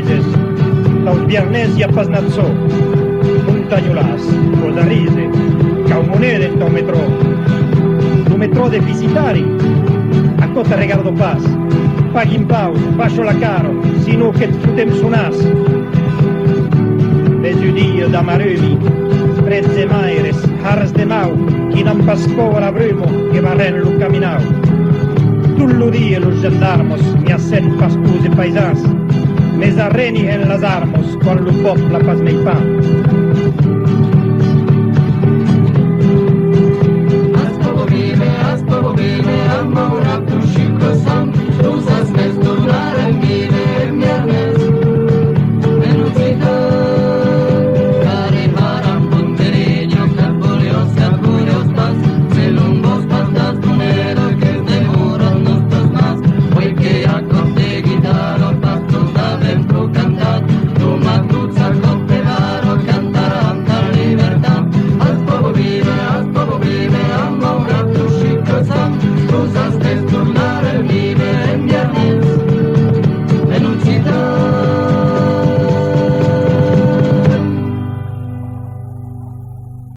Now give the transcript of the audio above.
rides, taus biarnesi apasnazzò, montagnolas, cosa ride, ca un monede in tau metro, tu metro deficitari, a cotta regardo pas, paghi in paus, bascio la caro, sino che futem su nas. Le giudie da marövi, prezze maires, hars de mau, chi non pascova la brumo, che varren lo camminau. Tullo die los gendarmos, mi assen paspuse paisans, mes arreni en las armos, con lo pop la pas mei pan. Aspovo vive, amma una puscico sam, usas mes tornare in vive, mi arnes, menuzita, care maram pontereño, capolios, capurios pas, se lumbos pantas tunero, que demoran nostos mas, poi que a corte guitarro, pastos saben pro cantar, tu matuzza corte varo, cantaran la libertà. Aspovo vive, amma una puscico sam, usas mes tornare